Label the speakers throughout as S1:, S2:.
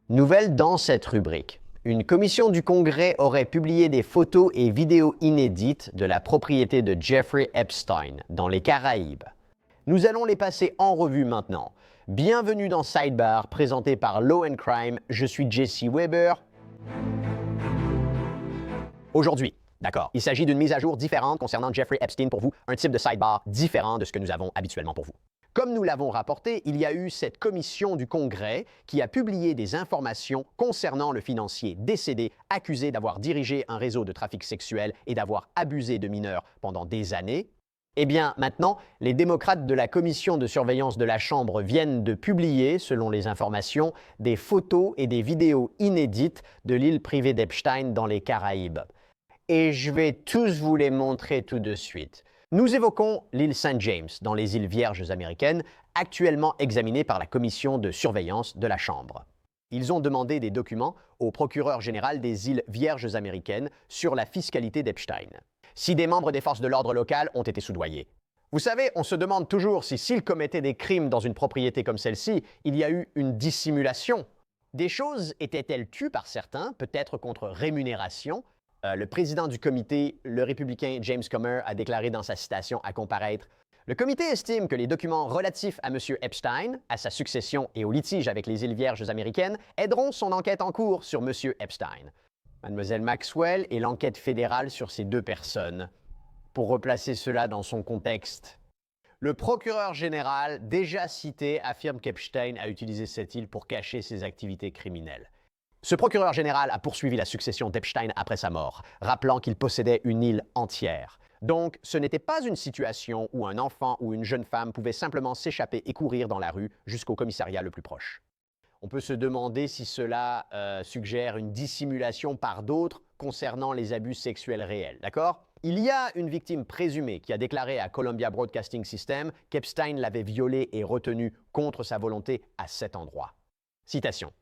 S1: Nouvelle dans cette rubrique. Une commission du Congrès aurait publié des photos et vidéos inédites de la propriété de Jeffrey Epstein dans les Caraïbes. Nous allons les passer en revue maintenant. Bienvenue dans Sidebar, présenté par Law & Crime. Je suis Jesse Weber. Aujourd'hui, d'accord, il s'agit d'une mise à jour différente concernant Jeffrey Epstein pour vous, un type de sidebar différent de ce que nous avons habituellement pour vous. Comme nous l'avons rapporté, il y a eu cette commission du Congrès qui a publié des informations concernant le financier décédé accusé d'avoir dirigé un réseau de trafic sexuel et d'avoir abusé de mineurs pendant des années. Eh bien, maintenant, les démocrates de la commission de surveillance de la Chambre viennent de publier, selon les informations, des photos et des vidéos inédites de l'île privée d'Epstein dans les Caraïbes. Et je vais tous vous les montrer tout de suite. Nous évoquons l'île St. James, dans les îles Vierges américaines, actuellement examinée par la commission de surveillance de la Chambre. Ils ont demandé des documents au procureur général des îles Vierges américaines sur la fiscalité d'Epstein. Si des membres des forces de l'ordre locales ont été soudoyés. Vous savez, on se demande toujours si s'ils commettaient des crimes dans une propriété comme celle-ci, il y a eu une dissimulation. Des choses étaient-elles tues par certains, peut-être contre rémunération. Le président du comité, le républicain James Comer, a déclaré dans sa citation à comparaître « Le comité estime que les documents relatifs à M. Epstein, à sa succession et au litige avec les îles Vierges américaines aideront son enquête en cours sur M. Epstein. » Mademoiselle Maxwell et l'enquête fédérale sur ces deux personnes. Pour replacer cela dans son contexte, le procureur général, déjà cité, affirme qu'Epstein a utilisé cette île pour cacher ses activités criminelles. Ce procureur général a poursuivi la succession d'Epstein après sa mort, rappelant qu'il possédait une île entière. Donc, ce n'était pas une situation où un enfant ou une jeune femme pouvait simplement s'échapper et courir dans la rue jusqu'au commissariat le plus proche. On peut se demander si cela suggère une dissimulation par d'autres concernant les abus sexuels réels, d'accord? Il y a une victime présumée qui a déclaré à Columbia Broadcasting System qu'Epstein l'avait violée et retenue contre sa volonté à cet endroit. Citation.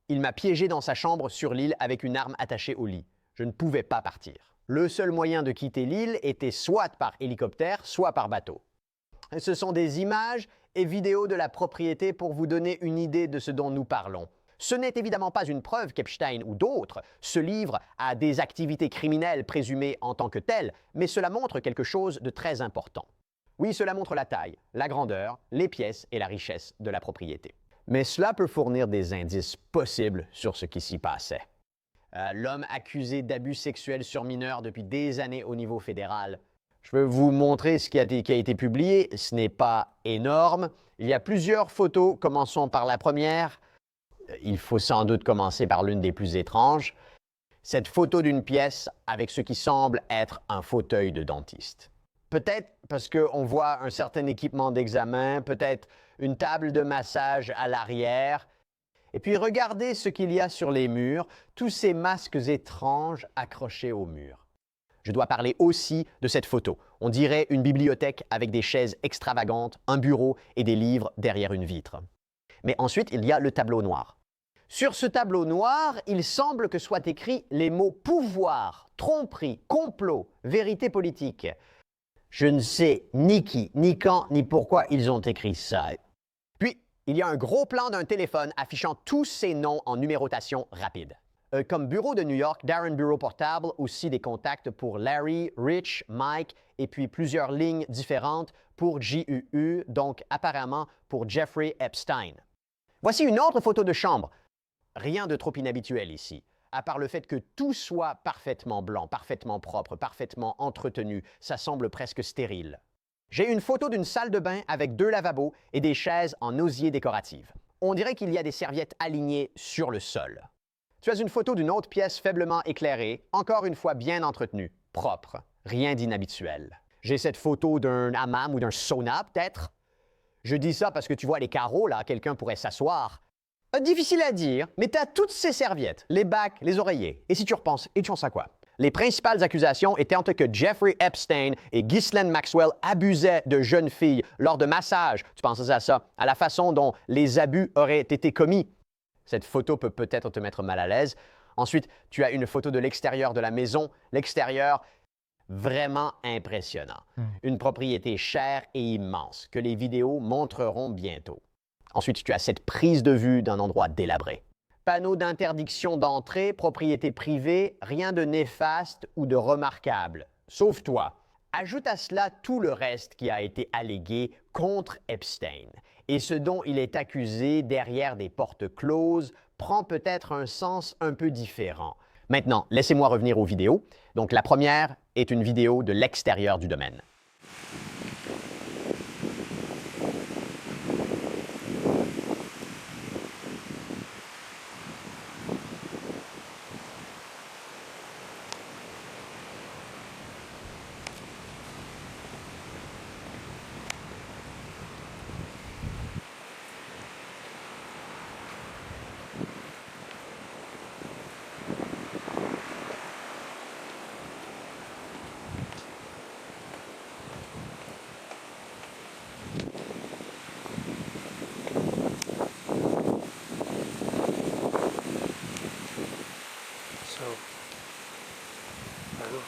S1: Il m'a piégé dans sa chambre sur l'île avec une arme attachée au lit. Je ne pouvais pas partir. Le seul moyen de quitter l'île était soit par hélicoptère, soit par bateau. Ce sont des images et vidéos de la propriété pour vous donner une idée de ce dont nous parlons. Ce n'est évidemment pas une preuve qu'Epstein ou d'autres se livrent à des activités criminelles présumées en tant que telles, mais cela montre quelque chose de très important. Oui, cela montre la taille, la grandeur, les pièces et la richesse de la propriété. Mais cela peut fournir des indices possibles sur ce qui s'y passait. L'homme accusé d'abus sexuels sur mineurs depuis des années au niveau fédéral. Je vais vous montrer ce qui a été publié. Ce n'est pas énorme. Il y a plusieurs photos. Commençons par la première. Il faut sans doute commencer par l'une des plus étranges. Cette photo d'une pièce avec ce qui semble être un fauteuil de dentiste. Peut-être parce qu'on voit un certain équipement d'examen, peut-être une table de massage à l'arrière. Et puis regardez ce qu'il y a sur les murs, tous ces masques étranges accrochés au mur. Je dois parler aussi de cette photo. On dirait une bibliothèque avec des chaises extravagantes, un bureau et des livres derrière une vitre. Mais ensuite, il y a le tableau noir. Sur ce tableau noir, il semble que soient écrits les mots « pouvoir »,« tromperie »,« complot »,« vérité politique ». Je ne sais ni qui, ni quand, ni pourquoi ils ont écrit ça. Puis, il y a un gros plan d'un téléphone affichant tous ces noms en numérotation rapide. Comme bureau de New York, Darren Bureau Portable, aussi des contacts pour Larry, Rich, Mike, et puis plusieurs lignes différentes pour JUU, donc apparemment pour Jeffrey Epstein. Voici une autre photo de chambre. Rien de trop inhabituel ici, à part le fait que tout soit parfaitement blanc, parfaitement propre, parfaitement entretenu. Ça semble presque stérile. J'ai une photo d'une salle de bain avec 2 lavabos et des chaises en osier décorative. On dirait qu'il y a des serviettes alignées sur le sol. Tu as une photo d'une autre pièce faiblement éclairée, encore une fois bien entretenue, propre, rien d'inhabituel. J'ai cette photo d'un hammam ou d'un sauna, peut-être. Je dis ça parce que tu vois les carreaux, là, quelqu'un pourrait s'asseoir. Difficile à dire, mais tu as toutes ces serviettes, les bacs, les oreillers. Et si tu repenses, et tu penses à quoi? Les principales accusations étant que Jeffrey Epstein et Ghislaine Maxwell abusaient de jeunes filles lors de massages. Tu penses à ça, à la façon dont les abus auraient été commis. Cette photo peut peut-être te mettre mal à l'aise. Ensuite, tu as une photo de l'extérieur de la maison. L'extérieur, vraiment impressionnant. Une propriété chère et immense que les vidéos montreront bientôt. Ensuite, tu as cette prise de vue d'un endroit délabré. Panneau d'interdiction d'entrée, propriété privée, rien de néfaste ou de remarquable. Sauf toi. Ajoute à cela tout le reste qui a été allégué contre Epstein. Et ce dont il est accusé derrière des portes closes prend peut-être un sens un peu différent. Maintenant, laissez-moi revenir aux vidéos. Donc la première est une vidéo de l'extérieur du domaine.
S2: Allô?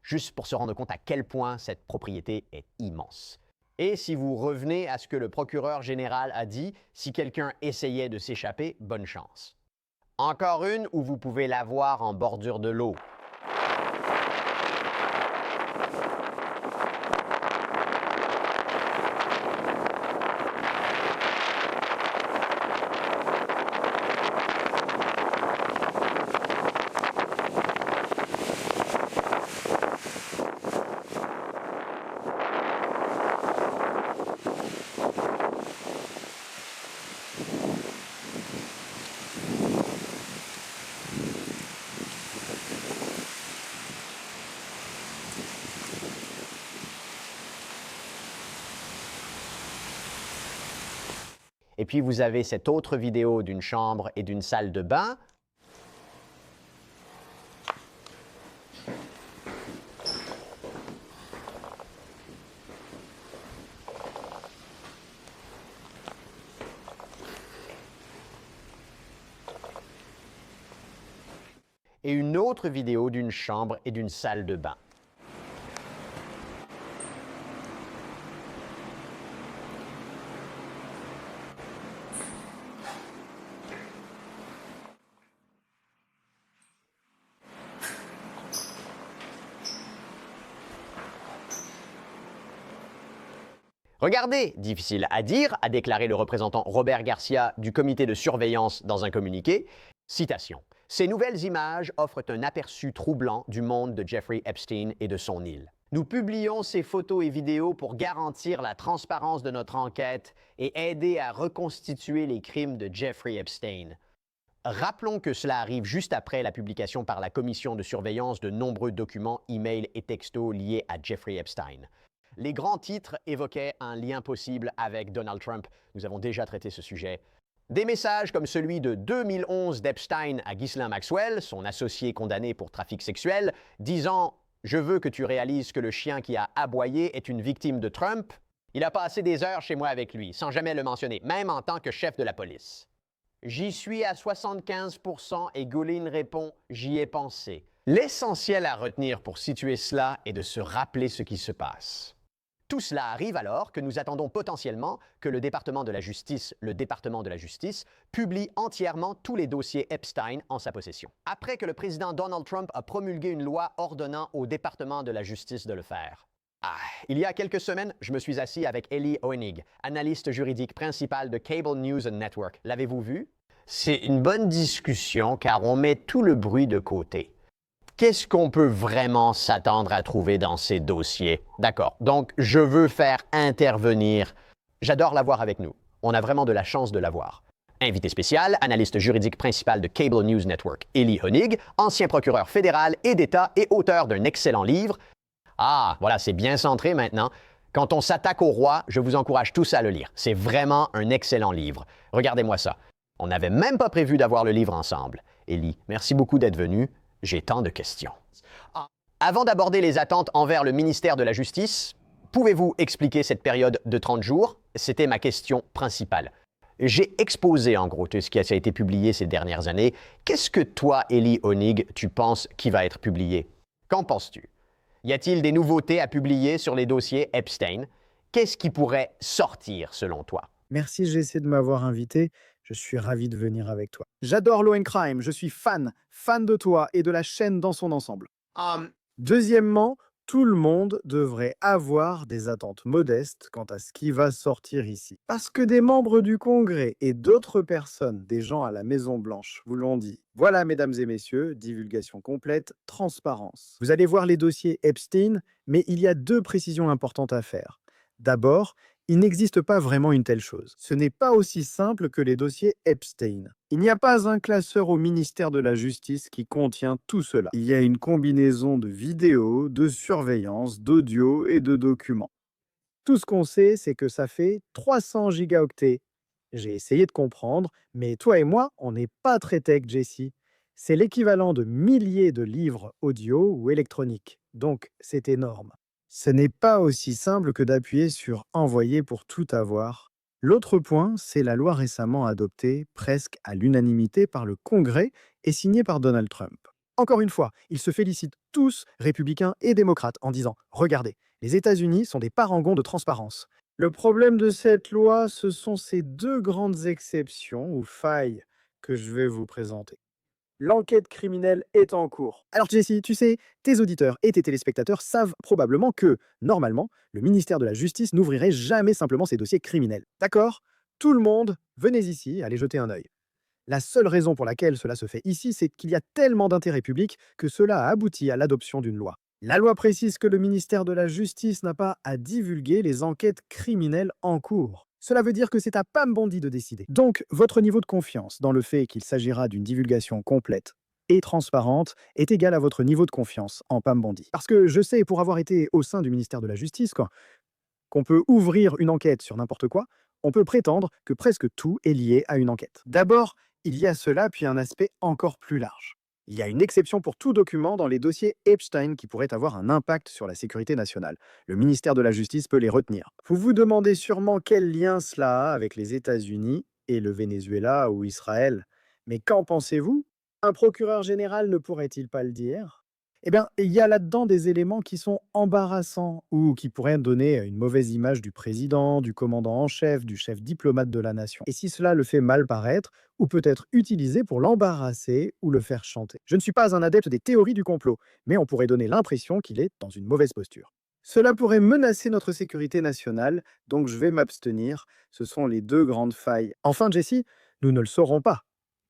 S1: Juste pour se rendre compte à quel point cette propriété est immense. Et si vous revenez à ce que le procureur général a dit, si quelqu'un essayait de s'échapper, bonne chance. Encore une où vous pouvez la voir en bordure de l'eau. Et puis vous avez cette autre vidéo d'une chambre et d'une salle de bain. Et une autre vidéo d'une chambre et d'une salle de bain. Regardez, difficile à dire, a déclaré le représentant Robert Garcia du comité de surveillance dans un communiqué. Citation. Ces nouvelles images offrent un aperçu troublant du monde de Jeffrey Epstein et de son île. Nous publions ces photos et vidéos pour garantir la transparence de notre enquête et aider à reconstituer les crimes de Jeffrey Epstein. Rappelons que cela arrive juste après la publication par la commission de surveillance de nombreux documents, e-mails et textos liés à Jeffrey Epstein. Les grands titres évoquaient un lien possible avec Donald Trump. Nous avons déjà traité ce sujet. Des messages comme celui de 2011 d'Epstein à Ghislain Maxwell, son associé condamné pour trafic sexuel, disant « Je veux que tu réalises que le chien qui a aboyé est une victime de Trump », il a passé des heures chez moi avec lui, sans jamais le mentionner, même en tant que chef de la police. J'y suis à 75% et Goulin répond « J'y ai pensé ». L'essentiel à retenir pour situer cela est de se rappeler ce qui se passe. Tout cela arrive alors que nous attendons potentiellement que le département de la Justice, publie entièrement tous les dossiers Epstein en sa possession. Après que le président Donald Trump a promulgué une loi ordonnant au département de la Justice de le faire. Il y a quelques semaines, je me suis assis avec Eli Hoenig, analyste juridique principal de Cable News and Network. L'avez-vous vu? C'est une bonne discussion car on met tout le bruit de côté. Qu'est-ce qu'on peut vraiment s'attendre à trouver dans ces dossiers? D'accord, donc je veux faire intervenir. J'adore l'avoir avec nous. On a vraiment de la chance de l'avoir. Invité spécial, analyste juridique principal de Cable News Network, Eli Hoenig, ancien procureur fédéral et d'État et auteur d'un excellent livre. Ah, voilà, c'est bien centré maintenant. Quand on s'attaque au roi, je vous encourage tous à le lire. C'est vraiment un excellent livre. Regardez-moi ça. On n'avait même pas prévu d'avoir le livre ensemble. Eli, merci beaucoup d'être venu. J'ai tant de questions. Avant d'aborder les attentes envers le ministère de la Justice, pouvez-vous expliquer cette période de 30 jours? C'était ma question principale. J'ai exposé en gros tout ce qui a été publié ces dernières années. Qu'est-ce que toi, Eli Hoenig, tu penses qui va être publié? Qu'en penses-tu? Y a-t-il des nouveautés à publier sur les dossiers Epstein? Qu'est-ce qui pourrait sortir selon toi?
S2: Merci JC de m'avoir invité. Je suis ravi de venir avec toi. J'adore Law and Crime. Je suis fan de toi et de la chaîne dans son ensemble. Deuxièmement, tout le monde devrait avoir des attentes modestes quant à ce qui va sortir ici. Parce que des membres du Congrès et d'autres personnes, des gens à la Maison-Blanche, vous l'ont dit. Voilà, mesdames et messieurs, divulgation complète, transparence. Vous allez voir les dossiers Epstein, mais il y a deux précisions importantes à faire. D'abord, il n'existe pas vraiment une telle chose. Ce n'est pas aussi simple que les dossiers Epstein. Il n'y a pas un classeur au ministère de la Justice qui contient tout cela. Il y a une combinaison de vidéos, de surveillance, d'audio et de documents. Tout ce qu'on sait, c'est que ça fait 300 gigaoctets. J'ai essayé de comprendre, mais toi et moi, on n'est pas très tech, Jessie. C'est l'équivalent de milliers de livres audio ou électroniques. Donc, c'est énorme. Ce n'est pas aussi simple que d'appuyer sur « Envoyer » pour tout avoir. L'autre point, c'est la loi récemment adoptée, presque à l'unanimité par le Congrès et signée par Donald Trump. Encore une fois, ils se félicitent tous, républicains et démocrates, en disant « Regardez, les États-Unis sont des parangons de transparence ». Le problème de cette loi, ce sont ces deux grandes exceptions ou failles que je vais vous présenter. L'enquête criminelle est en cours. Alors Jessie, tu sais, tes auditeurs et tes téléspectateurs savent probablement que, normalement, le ministère de la Justice n'ouvrirait jamais simplement ses dossiers criminels. D'accord? Tout le monde, venez ici, allez jeter un œil. La seule raison pour laquelle cela se fait ici, c'est qu'il y a tellement d'intérêt public que cela a abouti à l'adoption d'une loi. La loi précise que le ministère de la Justice n'a pas à divulguer les enquêtes criminelles en cours. Cela veut dire que c'est à Pam Bondi de décider. Donc, votre niveau de confiance dans le fait qu'il s'agira d'une divulgation complète et transparente est égal à votre niveau de confiance en Pam Bondi. Parce que je sais, pour avoir été au sein du ministère de la Justice, qu'on peut ouvrir une enquête sur n'importe quoi, on peut prétendre que presque tout est lié à une enquête. D'abord, il y a cela, puis un aspect encore plus large. Il y a une exception pour tout document dans les dossiers Epstein qui pourrait avoir un impact sur la sécurité nationale. Le ministère de la Justice peut les retenir. Vous vous demandez sûrement quel lien cela a avec les États-Unis et le Venezuela ou Israël. Mais qu'en pensez-vous? Un procureur général ne pourrait-il pas le dire? Eh bien, il y a là-dedans des éléments qui sont embarrassants ou qui pourraient donner une mauvaise image du président, du commandant en chef, du chef diplomate de la nation. Et si cela le fait mal paraître, ou peut être utilisé pour l'embarrasser ou le faire chanter. Je ne suis pas un adepte des théories du complot, mais on pourrait donner l'impression qu'il est dans une mauvaise posture. Cela pourrait menacer notre sécurité nationale, donc je vais m'abstenir. Ce sont les deux grandes failles. Enfin, Jessie, nous ne le saurons pas.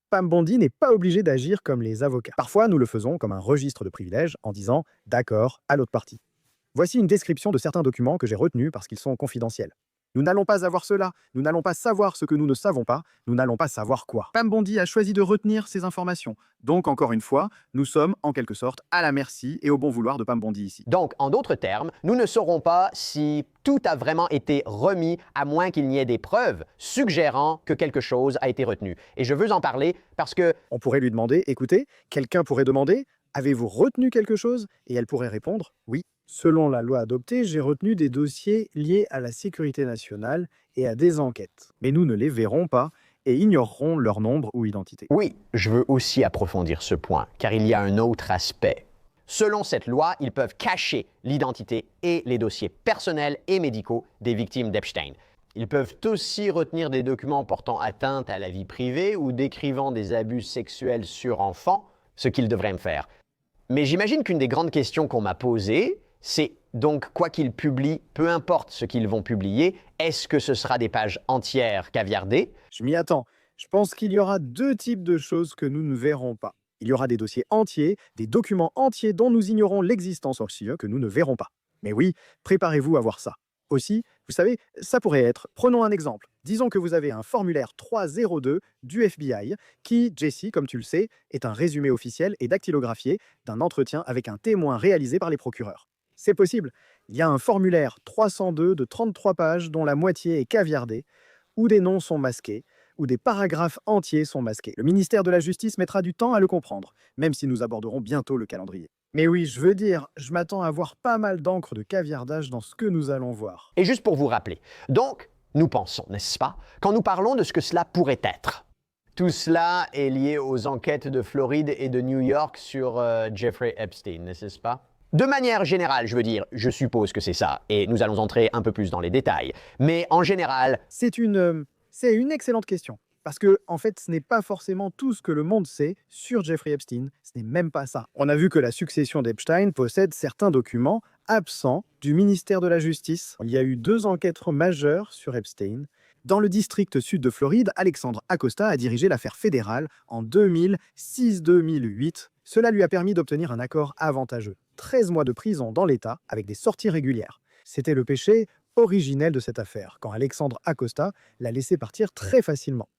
S2: Pam Bondi n'est pas obligé d'agir comme les avocats. Parfois, nous le faisons comme un registre de privilèges en disant « d'accord » à l'autre partie. Voici une description de certains documents que j'ai retenus parce qu'ils sont confidentiels. Nous n'allons pas avoir cela, nous n'allons pas savoir ce que nous ne savons pas, nous n'allons pas savoir quoi. Pam Bondi a choisi de retenir ces informations. Donc, encore une fois, nous sommes en quelque sorte à la merci et au bon vouloir de Pam Bondi ici.
S1: Donc, en d'autres termes, nous ne saurons pas si tout a vraiment été remis à moins qu'il n'y ait des preuves suggérant que quelque chose a été retenu. Et je veux en parler parce que...
S2: On pourrait lui demander, écoutez, quelqu'un pourrait demander, avez-vous retenu quelque chose? Et elle pourrait répondre, oui. Selon la loi adoptée, j'ai retenu des dossiers liés à la sécurité nationale et à des enquêtes. Mais nous ne les verrons pas et ignorerons leur nombre ou identité.
S1: Oui, je veux aussi approfondir ce point, car il y a un autre aspect. Selon cette loi, ils peuvent cacher l'identité et les dossiers personnels et médicaux des victimes d'Epstein. Ils peuvent aussi retenir des documents portant atteinte à la vie privée ou décrivant des abus sexuels sur enfants, ce qu'ils devraient me faire. Mais j'imagine qu'une des grandes questions qu'on m'a posées, c'est donc quoi qu'ils publient, peu importe ce qu'ils vont publier, est-ce que ce sera des pages entières caviardées?
S2: Je m'y attends. Je pense qu'il y aura deux types de choses que nous ne verrons pas. Il y aura des dossiers entiers, des documents entiers dont nous ignorons l'existence aussi, que nous ne verrons pas. Mais oui, préparez-vous à voir ça. Aussi, vous savez, ça pourrait être, prenons un exemple. Disons que vous avez un formulaire 302 du FBI qui, Jesse, comme tu le sais, est un résumé officiel et dactylographié d'un entretien avec un témoin réalisé par les procureurs. C'est possible. Il y a un formulaire 302 de 33 pages dont la moitié est caviardée, où des noms sont masqués, où des paragraphes entiers sont masqués. Le ministère de la Justice mettra du temps à le comprendre, même si nous aborderons bientôt le calendrier. Mais oui, je veux dire, je m'attends à voir pas mal d'encre de caviardage dans ce que nous allons voir.
S1: Et juste pour vous rappeler, donc, nous pensons, n'est-ce pas, quand nous parlons de ce que cela pourrait être. Tout cela est lié aux enquêtes de Floride et de New York sur Jeffrey Epstein, n'est-ce pas? De manière générale, je veux dire, je suppose que c'est ça, et nous allons entrer un peu plus dans les détails. Mais en général...
S2: C'est une excellente question. Parce que, en fait, ce n'est pas forcément tout ce que le monde sait sur Jeffrey Epstein. Ce n'est même pas ça. On a vu que la succession d'Epstein possède certains documents absents du ministère de la Justice. Il y a eu 2 enquêtes majeures sur Epstein. Dans le district sud de Floride, Alexandre Acosta a dirigé l'affaire fédérale en 2006-2008. Cela lui a permis d'obtenir un accord avantageux. 13 mois de prison dans l'État avec des sorties régulières. C'était le péché originel de cette affaire, quand Alexandre Acosta l'a laissé partir très facilement.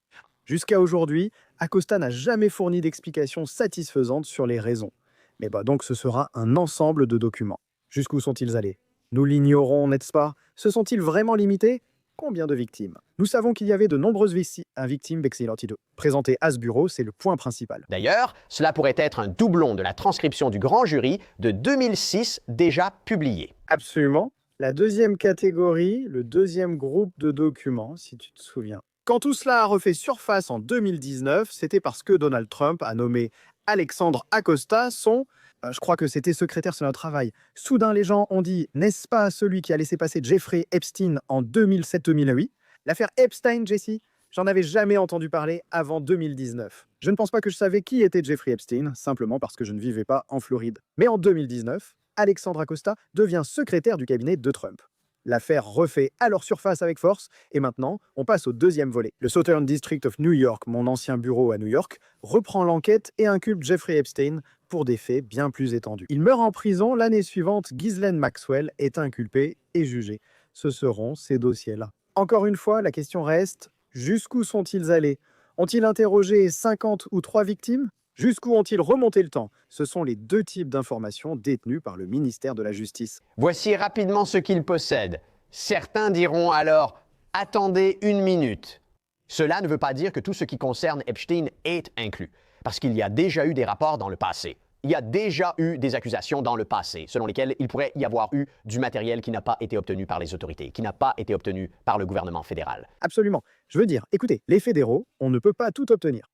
S2: Jusqu'à aujourd'hui, Acosta n'a jamais fourni d'explications satisfaisantes sur les raisons. Mais donc ce sera un ensemble de documents. Jusqu'où sont-ils allés? Nous l'ignorons, n'est-ce pas? Se sont-ils vraiment limités? Combien de victimes? Nous savons qu'il y avait de nombreuses victimes Bexilottido. Présentées à ce bureau, c'est le point principal.
S1: D'ailleurs, cela pourrait être un doublon de la transcription du grand jury de 2006 déjà publiée.
S2: Absolument. La deuxième catégorie, le deuxième groupe de documents, si tu te souviens. Quand tout cela a refait surface en 2019, c'était parce que Donald Trump a nommé Alexandre Acosta son... je crois que c'était secrétaire sur notre travail. Soudain, les gens ont dit, n'est-ce pas celui qui a laissé passer Jeffrey Epstein en 2007-2008? L'affaire Epstein, Jesse, j'en avais jamais entendu parler avant 2019. Je ne pense pas que je savais qui était Jeffrey Epstein, simplement parce que je ne vivais pas en Floride. Mais en 2019, Alexandre Acosta devient secrétaire du cabinet de Trump. L'affaire refait alors surface avec force, et maintenant, on passe au deuxième volet. Le Southern District of New York, mon ancien bureau à New York, reprend l'enquête et inculpe Jeffrey Epstein pour des faits bien plus étendus. Il meurt en prison l'année suivante, Ghislaine Maxwell est inculpée et jugée. Ce seront ces dossiers-là. Encore une fois, la question reste, jusqu'où sont-ils allés? Ont-ils interrogé 50 ou 3 victimes? Jusqu'où ont-ils remonté le temps? Ce sont les 2 types d'informations détenues par le ministère de la Justice.
S1: Voici rapidement ce qu'ils possèdent. Certains diront alors « Attendez une minute ». Cela ne veut pas dire que tout ce qui concerne Epstein est inclus, parce qu'il y a déjà eu des rapports dans le passé. Il y a déjà eu des accusations dans le passé, selon lesquelles il pourrait y avoir eu du matériel qui n'a pas été obtenu par les autorités, qui n'a pas été obtenu par le gouvernement fédéral.
S2: Absolument. Je veux dire, écoutez, les fédéraux, on ne peut pas tout obtenir.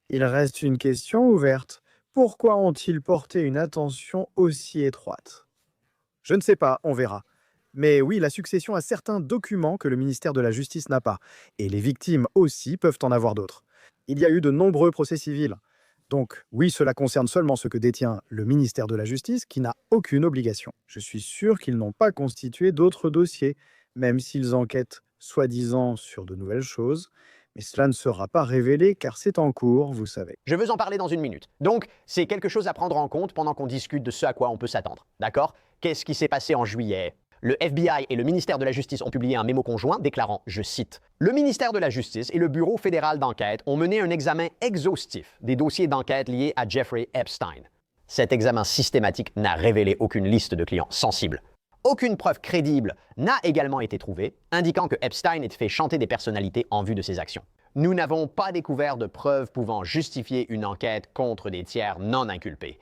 S2: Il reste une question ouverte. Pourquoi ont-ils porté une attention aussi étroite? Je ne sais pas, on verra. Mais oui, la succession a certains documents que le ministère de la Justice n'a pas. Et les victimes aussi peuvent en avoir d'autres. Il y a eu de nombreux procès civils. Donc oui, cela concerne seulement ce que détient le ministère de la Justice, qui n'a aucune obligation. Je suis sûr qu'ils n'ont pas constitué d'autres dossiers, même s'ils enquêtent soi-disant sur de nouvelles choses. Mais cela ne sera pas révélé car c'est en cours, vous savez.
S1: Je veux en parler dans une minute. Donc, c'est quelque chose à prendre en compte pendant qu'on discute de ce à quoi on peut s'attendre. D'accord? Qu'est-ce qui s'est passé en juillet? Le FBI et le ministère de la Justice ont publié un mémo conjoint déclarant, je cite, « Le ministère de la Justice et le Bureau fédéral d'enquête ont mené un examen exhaustif des dossiers d'enquête liés à Jeffrey Epstein. Cet examen systématique n'a révélé aucune liste de clients sensibles. Aucune preuve crédible n'a également été trouvée, indiquant que Epstein ait fait chanter des personnalités en vue de ses actions. Nous n'avons pas découvert de preuves pouvant justifier une enquête contre des tiers non inculpés. »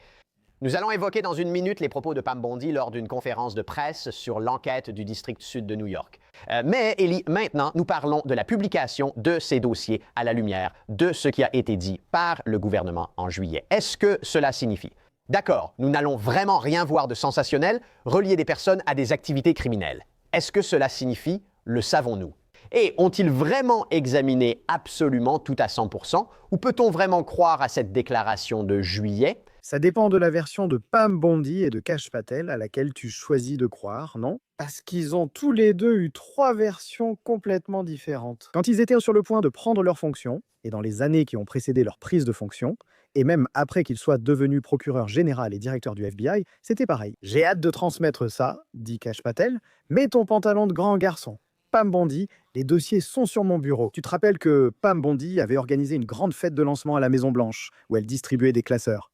S1: Nous allons évoquer dans une minute les propos de Pam Bondi lors d'une conférence de presse sur l'enquête du district sud de New York. Mais, Ellie, maintenant, nous parlons de la publication de ces dossiers à la lumière de ce qui a été dit par le gouvernement en juillet. Est-ce que cela signifie? D'accord, nous n'allons vraiment rien voir de sensationnel, relier des personnes à des activités criminelles. Est-ce que cela signifie? Le savons-nous? Et ont-ils vraiment examiné absolument tout à 100%? Ou peut-on vraiment croire à cette déclaration de juillet?
S2: Ça dépend de la version de Pam Bondi et de Kash Patel à laquelle tu choisis de croire, non? Parce qu'ils ont tous les deux eu 3 versions complètement différentes. Quand ils étaient sur le point de prendre leurs fonctions, et dans les années qui ont précédé leur prise de fonction, et même après qu'ils soient devenus procureur général et directeur du FBI, c'était pareil. J'ai hâte de transmettre ça, dit Kash Patel. Mets ton pantalon de grand garçon. Pam Bondi, les dossiers sont sur mon bureau. Tu te rappelles que Pam Bondi avait organisé une grande fête de lancement à la Maison-Blanche, où elle distribuait des classeurs.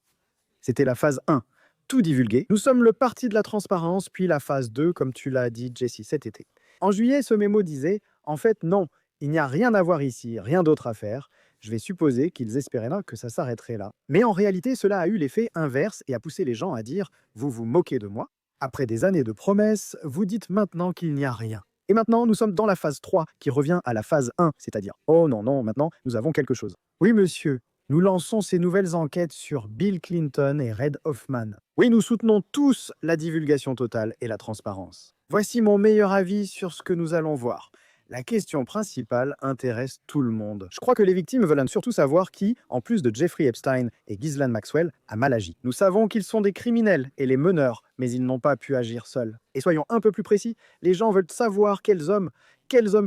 S2: C'était la phase 1, tout divulguer. Nous sommes le parti de la transparence, puis la phase 2, comme tu l'as dit, Jessie, cet été. En juillet, ce mémo disait « En fait, non, il n'y a rien à voir ici, rien d'autre à faire. Je vais supposer qu'ils espéraient là que ça s'arrêterait là. » Mais en réalité, cela a eu l'effet inverse et a poussé les gens à dire « Vous vous moquez de moi. Après des années de promesses, vous dites maintenant qu'il n'y a rien. » Et maintenant, nous sommes dans la phase 3, qui revient à la phase 1, c'est-à-dire « Oh non, non, maintenant, nous avons quelque chose. » Oui, monsieur. Nous lançons ces nouvelles enquêtes sur Bill Clinton et Reid Hoffman. Oui, nous soutenons tous la divulgation totale et la transparence. Voici mon meilleur avis sur ce que nous allons voir. La question principale intéresse tout le monde. Je crois que les victimes veulent surtout savoir qui, en plus de Jeffrey Epstein et Ghislaine Maxwell, a mal agi. Nous savons qu'ils sont des criminels et les meneurs, mais ils n'ont pas pu agir seuls. Et soyons un peu plus précis, les gens veulent savoir quels hommes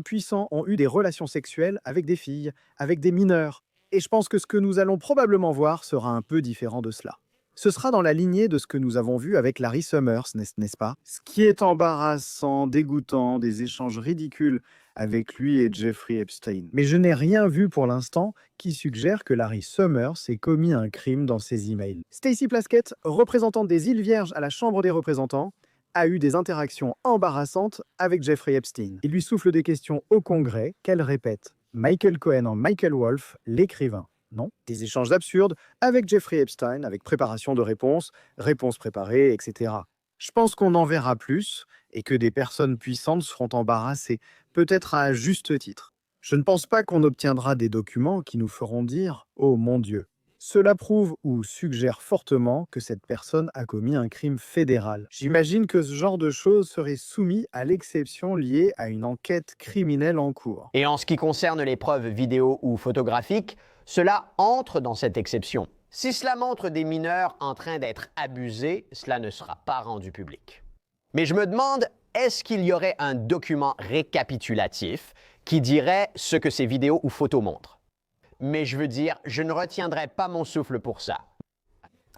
S2: puissants ont eu des relations sexuelles avec des filles, avec des mineurs. Et je pense que ce que nous allons probablement voir sera un peu différent de cela. Ce sera dans la lignée de ce que nous avons vu avec Larry Summers, n'est-ce pas? Ce qui est embarrassant, dégoûtant, des échanges ridicules avec lui et Jeffrey Epstein. Mais je n'ai rien vu pour l'instant qui suggère que Larry Summers ait commis un crime dans ses emails. Stacey Plaskett, représentante des îles Vierges à la Chambre des représentants, a eu des interactions embarrassantes avec Jeffrey Epstein. Il lui souffle des questions au Congrès qu'elle répète. Michael Cohen en Michael Wolff, l'écrivain. Non, des échanges absurdes avec Jeffrey Epstein, avec préparation de réponses, réponses préparées, etc. Je pense qu'on en verra plus et que des personnes puissantes seront embarrassées, peut-être à juste titre. Je ne pense pas qu'on obtiendra des documents qui nous feront dire « Oh mon Dieu ». Cela prouve ou suggère fortement que cette personne a commis un crime fédéral. J'imagine que ce genre de choses serait soumis à l'exception liée à une enquête criminelle en cours.
S1: Et en ce qui concerne les preuves vidéo ou photographiques, cela entre dans cette exception. Si cela montre des mineurs en train d'être abusés, cela ne sera pas rendu public. Mais je me demande, est-ce qu'il y aurait un document récapitulatif qui dirait ce que ces vidéos ou photos montrent? Mais je veux dire, je ne retiendrai pas mon souffle pour ça.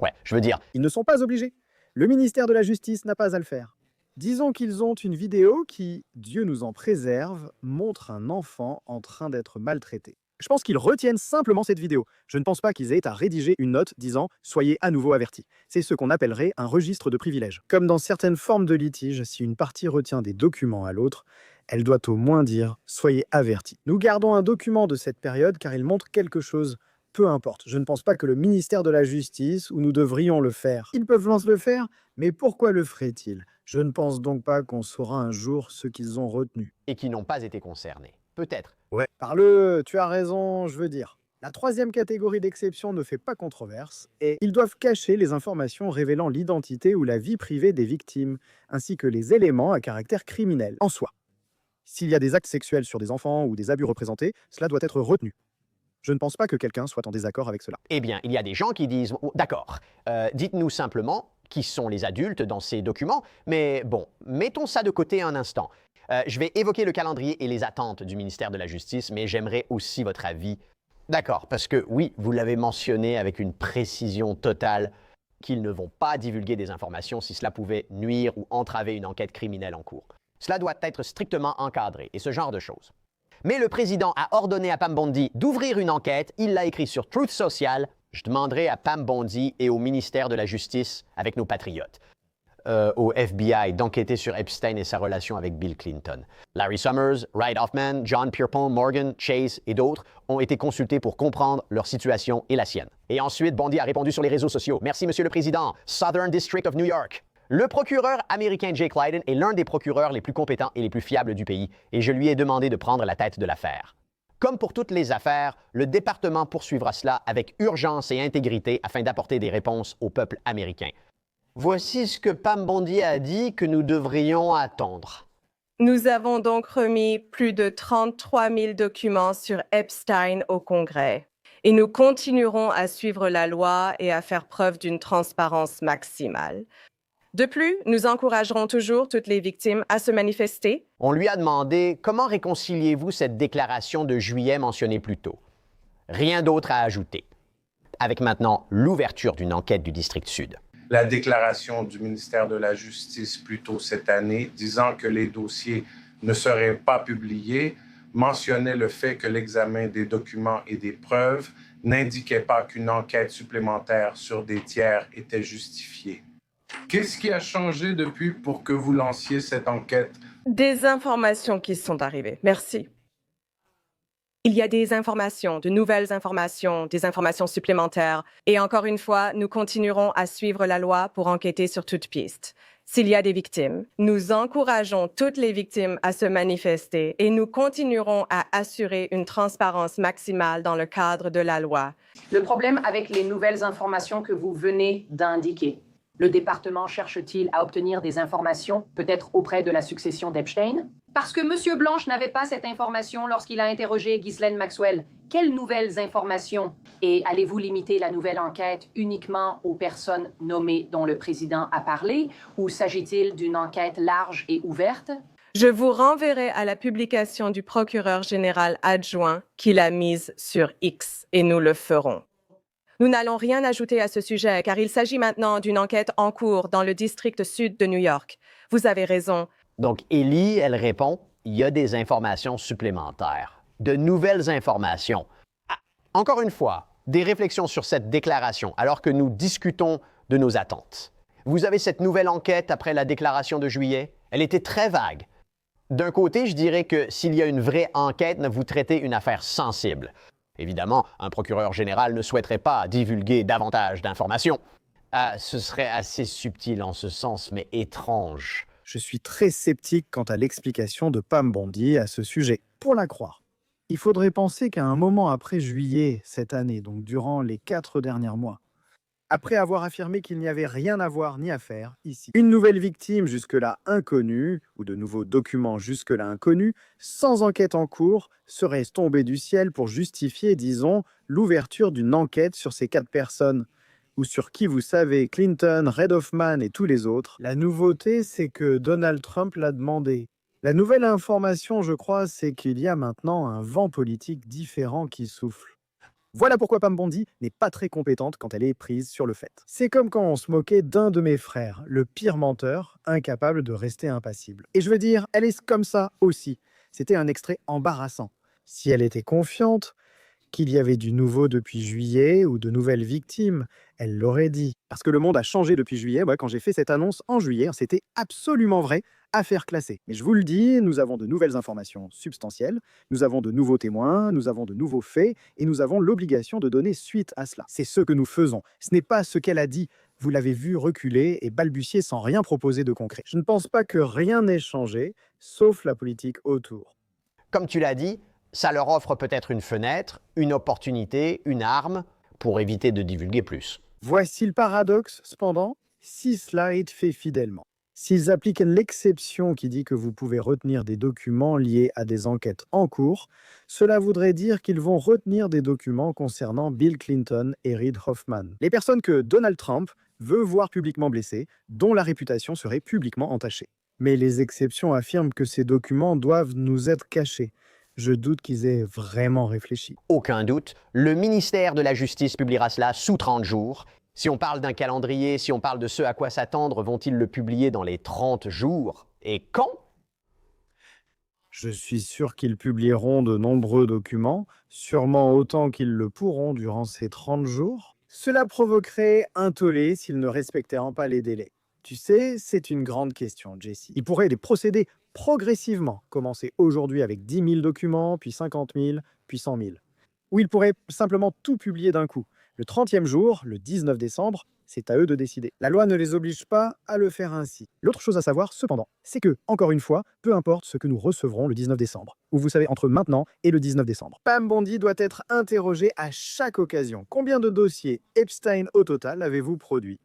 S1: Ouais, je veux dire...
S2: Ils ne sont pas obligés. Le ministère de la Justice n'a pas à le faire. Disons qu'ils ont une vidéo qui, Dieu nous en préserve, montre un enfant en train d'être maltraité. Je pense qu'ils retiennent simplement cette vidéo. Je ne pense pas qu'ils aient à rédiger une note disant « Soyez à nouveau avertis ». C'est ce qu'on appellerait un registre de privilèges. Comme dans certaines formes de litige, si une partie retient des documents à l'autre, elle doit au moins dire « Soyez avertis ». Nous gardons un document de cette période car il montre quelque chose. Peu importe, je ne pense pas que le ministère de la Justice ou nous devrions le faire. Ils peuvent le faire, mais pourquoi le feraient-ils? Je ne pense donc pas qu'on saura un jour ce qu'ils ont retenu.
S1: Et qui n'ont pas été concernés. Peut-être.
S2: Ouais. Parle, tu as raison, je veux dire. La troisième catégorie d'exception ne fait pas controverse et ils doivent cacher les informations révélant l'identité ou la vie privée des victimes, ainsi que les éléments à caractère criminel en soi. S'il y a des actes sexuels sur des enfants ou des abus représentés, cela doit être retenu. Je ne pense pas que quelqu'un soit en désaccord avec cela.
S1: Eh bien, il y a des gens qui disent oh, « D'accord, dites-nous simplement qui sont les adultes dans ces documents, mais bon, mettons ça de côté un instant. Je vais évoquer le calendrier et les attentes du ministère de la Justice, mais j'aimerais aussi votre avis. D'accord, parce que oui, vous l'avez mentionné avec une précision totale. qu'ils ne vont pas divulguer des informations si cela pouvait nuire ou entraver une enquête criminelle en cours. Cela doit être strictement encadré et ce genre de choses. Mais le président a ordonné à Pam Bondi d'ouvrir une enquête. Il l'a écrit sur Truth Social. Je demanderai à Pam Bondi et au ministère de la Justice, avec nos patriotes, au FBI, d'enquêter sur Epstein et sa relation avec Bill Clinton. Larry Summers, Reid Hoffman, John Pierpont, Morgan, Chase et d'autres ont été consultés pour comprendre leur situation et la sienne. Et ensuite, Bondi a répondu sur les réseaux sociaux. Merci, Monsieur le Président. Southern District of New York. Le procureur américain Jake Lydon est l'un des procureurs les plus compétents et les plus fiables du pays, et je lui ai demandé de prendre la tête de l'affaire. Comme pour toutes les affaires, le département poursuivra cela avec urgence et intégrité afin d'apporter des réponses au peuple américain. Voici ce que Pam Bondi a dit que nous devrions attendre.
S3: Nous avons donc remis plus de 33 000 documents sur Epstein au Congrès. Et nous continuerons à suivre la loi et à faire preuve d'une transparence maximale. De plus, nous encouragerons toujours toutes les victimes à se manifester.
S1: On lui a demandé comment réconciliez-vous cette déclaration de juillet mentionnée plus tôt. Rien d'autre à ajouter. Avec maintenant l'ouverture d'une enquête du district sud.
S4: La déclaration du ministère de la Justice plus tôt cette année, disant que les dossiers ne seraient pas publiés, mentionnait le fait que l'examen des documents et des preuves n'indiquait pas qu'une enquête supplémentaire sur des tiers était justifiée. Qu'est-ce qui a changé depuis pour que vous lanciez cette enquête?
S3: Des informations qui sont arrivées. Merci. Il y a des informations, de nouvelles informations, des informations supplémentaires. Et encore une fois, nous continuerons à suivre la loi pour enquêter sur toute piste. S'il y a des victimes, nous encourageons toutes les victimes à se manifester et nous continuerons à assurer une transparence maximale dans le cadre de la loi.
S5: Le problème avec les nouvelles informations que vous venez d'indiquer, le département cherche-t-il à obtenir des informations, peut-être auprès de la succession d'Epstein? Parce que M. Blanche n'avait pas cette information lorsqu'il a interrogé Ghislaine Maxwell. Quelles nouvelles informations? Et allez-vous limiter la nouvelle enquête uniquement aux personnes nommées dont le président a parlé? Ou s'agit-il d'une enquête large et ouverte?
S3: Je vous renverrai à la publication du procureur général adjoint qu'il a mise sur X et nous le ferons. Nous n'allons rien ajouter à ce sujet car il s'agit maintenant d'une enquête en cours dans le district sud de New York. Vous avez raison.
S1: Donc, Ellie, elle répond, il y a des informations supplémentaires, de nouvelles informations. Ah, encore une fois, des réflexions sur cette déclaration alors que nous discutons de nos attentes. Vous avez cette nouvelle enquête après la déclaration de juillet? Elle était très vague. D'un côté, je dirais que s'il y a une vraie enquête, vous traitez une affaire sensible. Évidemment, un procureur général ne souhaiterait pas divulguer davantage d'informations. Ce serait assez subtil en ce sens, mais étrange.
S2: Je suis très sceptique quant à l'explication de Pam Bondi à ce sujet. Pour la croire, il faudrait penser qu'à un moment après juillet cette année, donc durant les 4 derniers mois, après avoir affirmé qu'il n'y avait rien à voir ni à faire ici, une nouvelle victime jusque-là inconnue, ou de nouveaux documents jusque-là inconnus, sans enquête en cours, serait tombée du ciel pour justifier, disons, l'ouverture d'une enquête sur ces 4 personnes, ou sur qui vous savez, Clinton, Reid Hoffman et tous les autres. La nouveauté, c'est que Donald Trump l'a demandé. La nouvelle information, je crois, c'est qu'il y a maintenant un vent politique différent qui souffle. Voilà pourquoi Pam Bondi n'est pas très compétente quand elle est prise sur le fait. C'est comme quand on se moquait d'un de mes frères, le pire menteur, incapable de rester impassible. Et je veux dire, elle est comme ça aussi. C'était un extrait embarrassant. Si elle était confiante qu'il y avait du nouveau depuis juillet ou de nouvelles victimes, elle l'aurait dit. Parce que le monde a changé depuis juillet. Moi, quand j'ai fait cette annonce en juillet, c'était absolument vrai. Affaire classée. Mais je vous le dis, nous avons de nouvelles informations substantielles, nous avons de nouveaux témoins, nous avons de nouveaux faits, et nous avons l'obligation de donner suite à cela. C'est ce que nous faisons. Ce n'est pas ce qu'elle a dit. Vous l'avez vu reculer et balbutier sans rien proposer de concret. Je ne pense pas que rien n'ait changé, sauf la politique autour.
S1: Comme tu l'as dit, ça leur offre peut-être une fenêtre, une opportunité, une arme pour éviter de divulguer plus.
S2: Voici le paradoxe, cependant, si cela est fait fidèlement. S'ils appliquent l'exception qui dit que vous pouvez retenir des documents liés à des enquêtes en cours, cela voudrait dire qu'ils vont retenir des documents concernant Bill Clinton et Reid Hoffman. Les personnes que Donald Trump veut voir publiquement blessées, dont la réputation serait publiquement entachée. Mais les exceptions affirment que ces documents doivent nous être cachés. Je doute qu'ils aient vraiment réfléchi.
S1: Aucun doute, le ministère de la Justice publiera cela sous 30 jours. Si on parle d'un calendrier, si on parle de ce à quoi s'attendre, vont-ils le publier dans les 30 jours? Et quand?
S2: Je suis sûr qu'ils publieront de nombreux documents, sûrement autant qu'ils le pourront durant ces 30 jours. Cela provoquerait un tollé s'ils ne respecteraient pas les délais. Tu sais, c'est une grande question, Jessie. Ils pourraient les procéder progressivement, commencer aujourd'hui avec 10 000 documents, puis 50 000, puis 100 000. Ou ils pourraient simplement tout publier d'un coup. Le 30e jour, le 19 décembre, c'est à eux de décider. La loi ne les oblige pas à le faire ainsi. L'autre chose à savoir, cependant, c'est que, encore une fois, peu importe ce que nous recevrons le 19 décembre, ou vous savez, entre maintenant et le 19 décembre, Pam Bondi doit être interrogé à chaque occasion. Combien de dossiers Epstein au total avez-vous produits?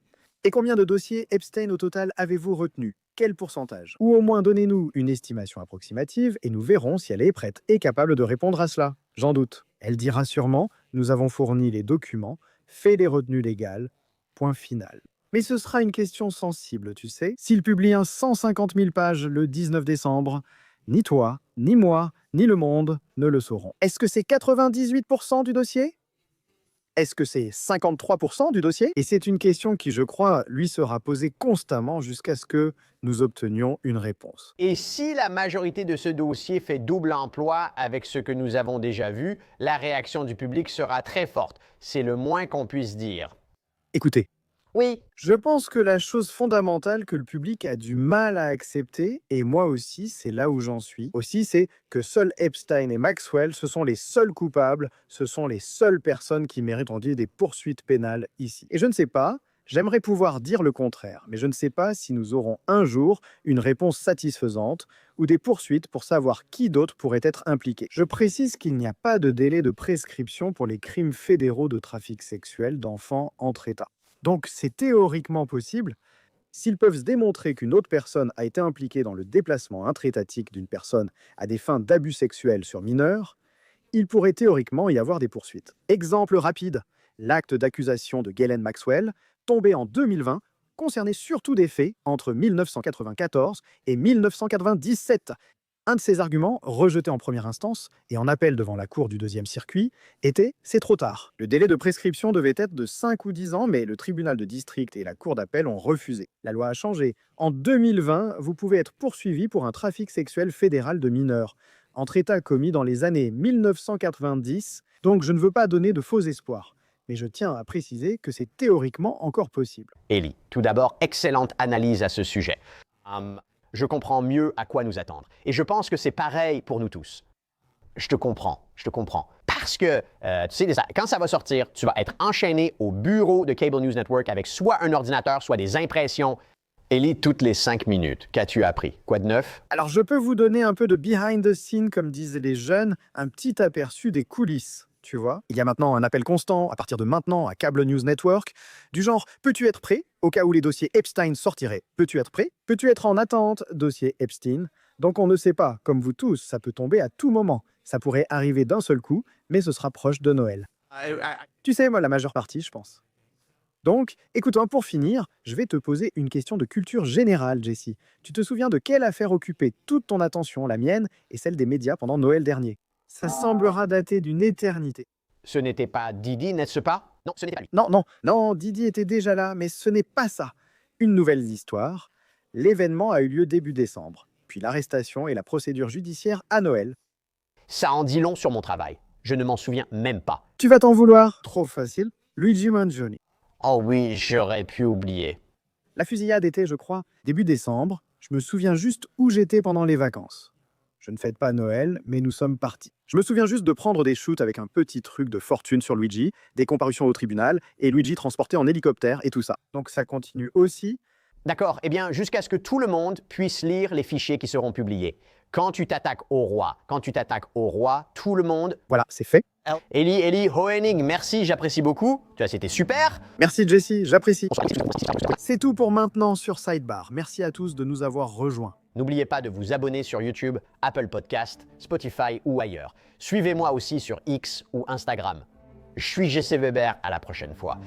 S2: Et combien de dossiers Epstein au total avez-vous retenus? Quel pourcentage? Ou au moins donnez-nous une estimation approximative et nous verrons si elle est prête et capable de répondre à cela. J'en doute. Elle dira sûrement « Nous avons fourni les documents, fait les retenues légales, point final ». Mais ce sera une question sensible, tu sais. S'il publie un 150 000 pages le 19 décembre, ni toi, ni moi, ni le monde ne le sauront. Est-ce que c'est 98% du dossier? Est-ce que c'est 53% du dossier? Et c'est une question qui, je crois, lui sera posée constamment jusqu'à ce que nous obtenions une réponse.
S1: Et si la majorité de ce dossier fait double emploi avec ce que nous avons déjà vu, la réaction du public sera très forte. C'est le moins qu'on puisse dire.
S2: Écoutez,
S1: Oui.
S2: je pense que la chose fondamentale que le public a du mal à accepter, et moi aussi, c'est là où j'en suis, aussi, c'est que seuls Epstein et Maxwell, ce sont les seuls coupables, ce sont les seules personnes qui méritent en dire des poursuites pénales ici. Et je ne sais pas, j'aimerais pouvoir dire le contraire, mais je ne sais pas si nous aurons un jour une réponse satisfaisante ou des poursuites pour savoir qui d'autre pourrait être impliqué. Je précise qu'il n'y a pas de délai de prescription pour les crimes fédéraux de trafic sexuel d'enfants entre États. Donc, c'est théoriquement possible. S'ils peuvent se démontrer qu'une autre personne a été impliquée dans le déplacement intra-étatique d'une personne à des fins d'abus sexuels sur mineurs, il pourrait théoriquement y avoir des poursuites. Exemple rapide, l'acte d'accusation de Ghislaine Maxwell, tombé en 2020, concernait surtout des faits entre 1994 et 1997. Un de ces arguments, rejeté en première instance et en appel devant la Cour du deuxième circuit, était « c'est trop tard ». Le délai de prescription devait être de 5 ou 10 ans, mais le tribunal de district et la Cour d'appel ont refusé. La loi a changé. En 2020, vous pouvez être poursuivi pour un trafic sexuel fédéral de mineurs, entre États commis dans les années 1990, donc je ne veux pas donner de faux espoirs. Mais je tiens à préciser que c'est théoriquement encore possible.
S1: Élie, tout d'abord, excellente analyse à ce sujet. Je comprends mieux à quoi nous attendre. Et je pense que c'est pareil pour nous tous. Je te comprends. Parce que, tu sais, quand ça va sortir, tu vas être enchaîné au bureau de Cable News Network avec soit un ordinateur, soit des impressions. Élie, toutes les 5 minutes, qu'as-tu appris? Quoi de neuf?
S2: Alors je peux vous donner un peu de behind the scene, comme disent les jeunes, un petit aperçu des coulisses. Tu vois, il y a maintenant un appel constant, à partir de maintenant, à Cable News Network, du genre « Peux-tu être prêt ?» au cas où les dossiers Epstein sortiraient. « Peux-tu être prêt ?» « Peux-tu être en attente ?» dossier Epstein. Donc on ne sait pas, comme vous tous, ça peut tomber à tout moment. Ça pourrait arriver d'un seul coup, mais ce sera proche de Noël. Tu sais, moi, la majeure partie, je pense. Donc, écoute-moi, pour finir, je vais te poser une question de culture générale, Jessie. Tu te souviens de quelle affaire occupait toute ton attention, la mienne et celle des médias pendant Noël dernier? Ça semblera dater d'une éternité.
S1: Ce n'était pas Didi, n'est-ce pas? Non, ce n'était pas lui.
S2: Non, Didi était déjà là, mais ce n'est pas ça. Une nouvelle histoire. L'événement a eu lieu début décembre, puis l'arrestation et la procédure judiciaire à Noël.
S1: Ça en dit long sur mon travail. Je ne m'en souviens même pas.
S2: Tu vas t'en vouloir? Trop facile. Luigi Mangione.
S1: Oh oui, j'aurais pu oublier.
S2: La fusillade était, je crois, début décembre. Je me souviens juste où j'étais pendant les vacances. Je ne fête pas Noël, mais nous sommes partis. Je me souviens juste de prendre des shoots avec un petit truc de fortune sur Luigi, des comparutions au tribunal, et Luigi transporté en hélicoptère et tout ça. Donc ça continue aussi.
S1: D'accord, eh bien, jusqu'à ce que tout le monde puisse lire les fichiers qui seront publiés. Quand tu t'attaques au roi, tout le monde...
S2: Voilà, c'est fait.
S1: Élie Hoenig, merci, j'apprécie beaucoup. C'était super.
S2: Merci Jessie, j'apprécie. C'est tout pour maintenant sur Sidebar. Merci à tous de nous avoir rejoints.
S1: N'oubliez pas de vous abonner sur YouTube, Apple Podcast, Spotify ou ailleurs. Suivez-moi aussi sur X ou Instagram. Je suis Jesse Weber, à la prochaine fois.